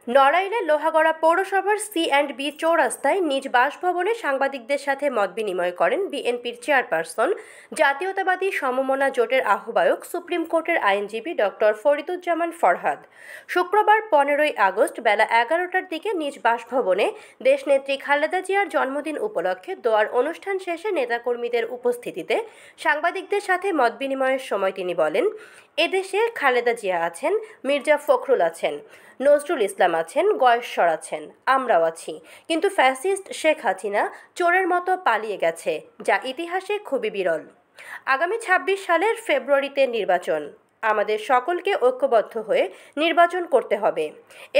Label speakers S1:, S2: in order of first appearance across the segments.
S1: নড়াইলে লোহাগড়া পৌরসভার সি&বি চৌরাস্তায় নিজ বাসভবনে সাংবাদিকদের সাথে মতবিনিময় করেন বিএনপির চেয়ারপারসন, জাতীয়তাবাদী সমমনা জোটের আহ্বায়ক, সুপ্রিম কোর্টের আইনজীবী ডক্টর ফরিদুজ্জামান ফরহাদ। শুক্রবার 15ই আগস্ট বেলা 11টার দিকে নিজ বাসভবনে দেশনেত্রী খালেদা জিয়ার জন্মদিন উপলক্ষে দোয়ার অনুষ্ঠান শেষে নেতাকর্মীদের উপস্থিতিতে সাংবাদিকদের সাথে মতবিনিময়ের সময় তিনি বলেন, এদেশে খালেদা জিয়া আছেন, মির্জা ফখরুল আছেন, নজরুল ইসলাম আছেন, গয়েশ্বর আছেন, আমরাও আছি, কিন্তু ফ্যাসিস্ট শেখ হাসিনা চোরের মতো পালিয়ে গেছে, যা ইতিহাসে খুবই বিরল। আগামী 26 সালের ফেব্রুয়ারিতে নির্বাচন। আমাদের সকলকে ঐক্যবদ্ধ হয়ে নির্বাচন করতে হবে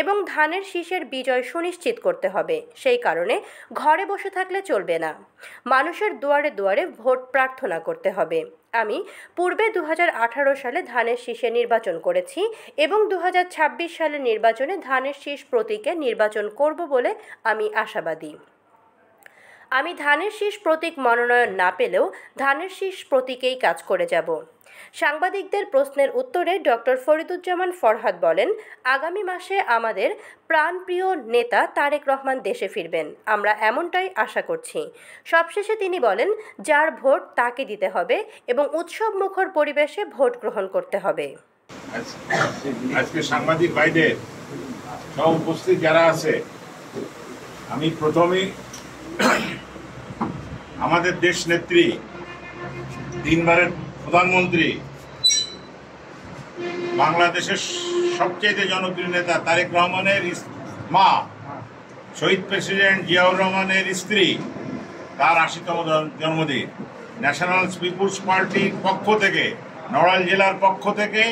S1: এবং ধানের শীষের বিজয় সুনিশ্চিত করতে হবে। সেই কারণে ঘরে বসে থাকলে চলবে না, মানুষের দুয়ারে দুয়ারে ভোট প্রার্থনা করতে হবে। আমি পূর্বে 2018 সালে ধানের শীষে নির্বাচন করেছি এবং 2026 সালের নির্বাচনে ধানের শীষ প্রতীকে নির্বাচন করব বলে আমি আশাবাদী। আমি ধানের শীষ প্রতীক মনোনয়ন না পেলেও ধানের শীষ প্রতীকেই কাজ করে যাব। সাংবাদিকদের প্রশ্নের উত্তরে ডক্টর ফরিদুজ্জামান ফরহাদ বলেন, আগামী মাসে আমাদের প্রাণপ্রিয় নেতা তারেক রহমান দেশে ফিরবেন, আমরা এমনটাই আশা করছি। সবশেষে তিনি বলেন, যার ভোট তাকে দিতে হবে এবং উৎসব মুখর পরিবেশে ভোট গ্রহণ করতে হবে।
S2: আজকে সাংবাদিক ভাইদের সহ উপস্থিত যারা আছে, আমি প্রথমেই আমাদের দেশ নেত্রী, 3 বারের প্রধানমন্ত্রী, বাংলাদেশের সবচেয়ে জনপ্রিয় নেতা তারেক রহমানের মা, শহীদ প্রেসিডেন্ট জিয়াউর রহমানের স্ত্রী, তার 80তম জন্মদিন। ন্যাশনাল পিপুলস পার্টির পক্ষ থেকে, নড়াইল জেলার পক্ষ থেকে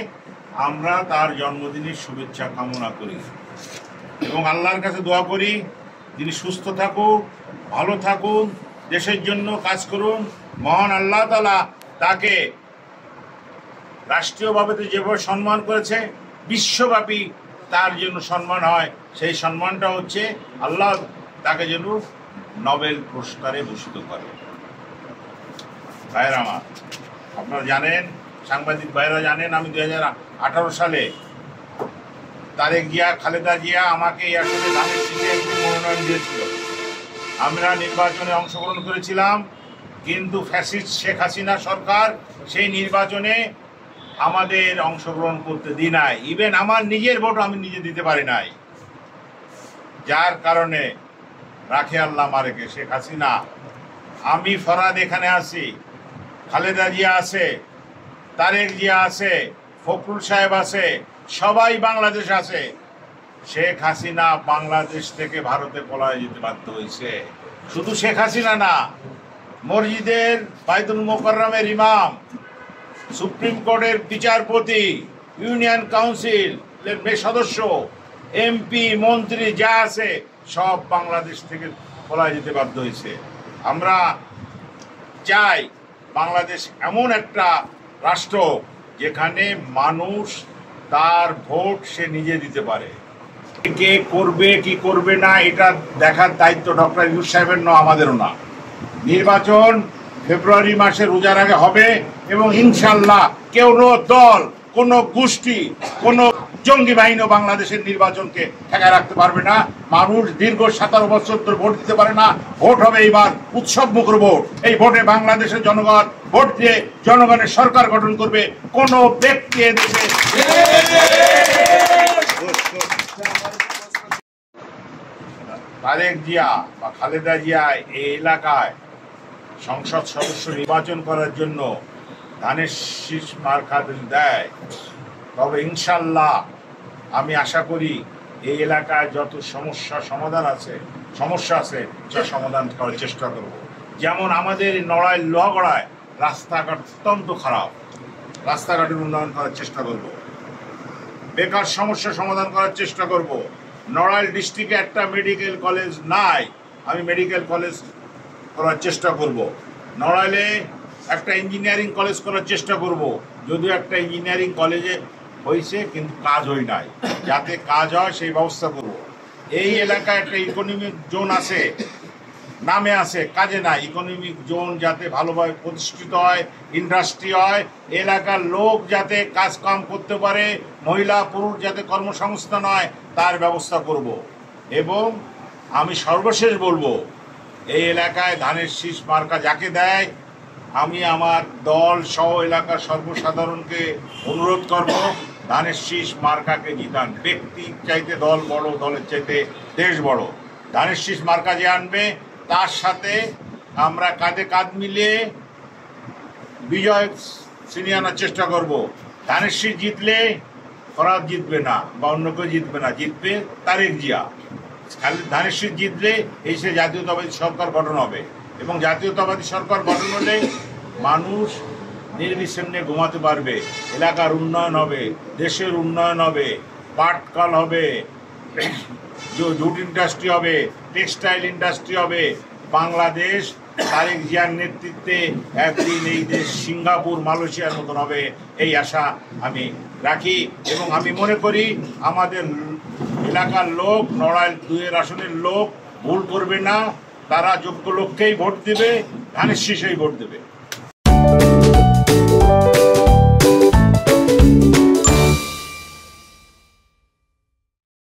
S2: আমরা তার জন্মদিনের শুভেচ্ছা কামনা করি এবং আল্লাহর কাছে দোয়া করি তিনি সুস্থ থাকুন, ভালো থাকুন, দেশের জন্য কাজ করুন। মহান আল্লাহ তাআলা তাকে রাষ্ট্রীয়ভাবে যেভাবে সম্মান করেছে, বিশ্বব্যাপী তার জন্য সম্মান হয়, সেই সম্মানটা হচ্ছে আল্লাহ তাকে যেন নোবেল পুরস্কারে ভূষিত করে। ভাইয়েরা আমার, আপনারা জানেন, সাংবাদিক ভাইয়েরা জানেন, আমি 2018 সালে তারেক জিয়া, খালেদা জিয়া আমাকে এই আসলে ধানের শীষে মনোনয়ন দিয়েছিল। আমরা নির্বাচনে অংশগ্রহণ করেছিলাম, কিন্তু ফ্যাসিস্ট শেখ হাসিনা সরকার সেই নির্বাচনে আমাদের অংশগ্রহণ করতে দিই নাই। ইভেন আমার নিজের ভোট আমি নিজে দিতে পারি নাই, যার কারণে রাখে আল্লাহ মারেকে শেখ হাসিনা। আমি ফরহাদ এখানে আছি, খালেদা জিয়া আছে, তারেক জিয়া আছে, ফখরুল সাহেব আছে, সবাই বাংলাদেশ আছে। শেখ হাসিনা বাংলাদেশ থেকে ভারতে পলায়ে যেতে বাধ্য হয়েছে। শুধু শেখ হাসিনা না, মসজিদের বাইতুল মোকাররমের ইমাম, সুপ্রিম কোর্টের বিচারপতি, ইউনিয়ন কাউন্সিলের সদস্য, এমপি, মন্ত্রী যা আছে সব বাংলাদেশ থেকে পলায়ে যেতে বাধ্য হয়েছে। আমরা চাই বাংলাদেশ এমন একটা রাষ্ট্র যেখানে মানুষ তার ভোট সে নিজে দিতে পারে। কে করবে কি করবে না এটা দেখার দায়িত্ব ডক্টর ইউনূস সাহেবের না, আমাদেরও না। নির্বাচন ফেব্রুয়ারি মাসে রোজার আগে হবে এবং ইনশাল্লাহ কোনো দল, কোনো গোষ্ঠী, কোনো জঙ্গি বাহিনী বাংলাদেশের নির্বাচনকে ঠেকায় রাখতে পারবে না। মানুষ দীর্ঘ 17 বছর ধরে ভোট দিতে পারে না। ভোট হবে এইবার উৎসব মুখর ভোট। এই ভোটে বাংলাদেশের জনগণ ভোট দিয়ে জনগণের সরকার গঠন করবে। কোনো ব্যক্তি এদেশে তারেক জিয়া বা খালেদা জিয়া এই এলাকায় সংসদ সদস্য নির্বাচন করার জন্য ধানের শীষ মার্কা দেয়, তবে ইনশাল্লাহ আমি আশা করি এই এলাকায় যত সমস্যা আছে সে সমাধান করার চেষ্টা করব। যেমন আমাদের নড়াইল লোহাগড়ায় রাস্তাঘাট অত্যন্ত খারাপ, রাস্তাঘাটের উন্নয়ন করার চেষ্টা করব। বেকার সমস্যা সমাধান করার চেষ্টা করব। নড়াইল ডিস্ট্রিক্টে একটা মেডিকেল কলেজ নাই, আমি মেডিকেল কলেজ করার চেষ্টা করব। নড়াইলে একটা ইঞ্জিনিয়ারিং কলেজ করার চেষ্টা করব। যদিও একটা ইঞ্জিনিয়ারিং কলেজে হয়েছে কিন্তু কাজ হয় নাই, যাতে কাজ হয় সেই ব্যবস্থা করব। এই এলাকায় একটা ইকোনমিক জোন আছে, নামে আছে, কাজে না। ইকোনমিক জোন যাতে ভালোভাবে প্রতিষ্ঠিত হয়, ইন্ডাস্ট্রি হয়, এলাকার লোক যাতে কাজ কাম করতে পারে, মহিলা পুরুষ যাতে কর্মসংস্থান হয়, তার ব্যবস্থা করব। এবং আমি সর্বশেষ বলবো, এই এলাকায় ধানের শীষ মার্কা যাকে দেয়, আমি আমার দল সহ এলাকার সর্বসাধারণকে অনুরোধ করব, ধানের শীষ মার্কাকে জিতান। ব্যক্তি চাইতে দল বড়, দলের চাইতে দেশ বড়। ধানের শীষ মার্কা যে আনবে, তার সাথে আমরা কাঁধে কাঁধ মিলিয়ে বিজয় ছিনিয়ে আনার চেষ্টা করব। ধানের শীষ জিতলে ফরাদ জিতবে না বা অন্য কেউ জিতবে না, জিতবে তারেক জিয়া। খালি ধানের শীষ জিতলে এই সে জাতীয়তাবাদী সরকার গঠন হবে, এবং জাতীয়তাবাদী সরকার গঠন হলে মানুষ নির্বিচ্ছিন্নে ঘুমাতে পারবে, এলাকার উন্নয়ন হবে, দেশের উন্নয়ন হবে, পাটকল হবে, জুট ইন্ডাস্ট্রি হবে, টেক্সটাইল ইন্ডাস্ট্রি হবে। বাংলাদেশ তারেক জিয়ার নেতৃত্বে একদিন এই দেশ সিঙ্গাপুর, মালয়েশিয়ার মতন হবে, এই আশা আমি রাখি। এবং আমি মনে করি আমাদের এলাকার লোক, নড়াইল 2 আসনের লোক ভুল করবে না, তারা যোগ্য লোককেই ভোট দেবে, ধানের শীষেই ভোট দেবে।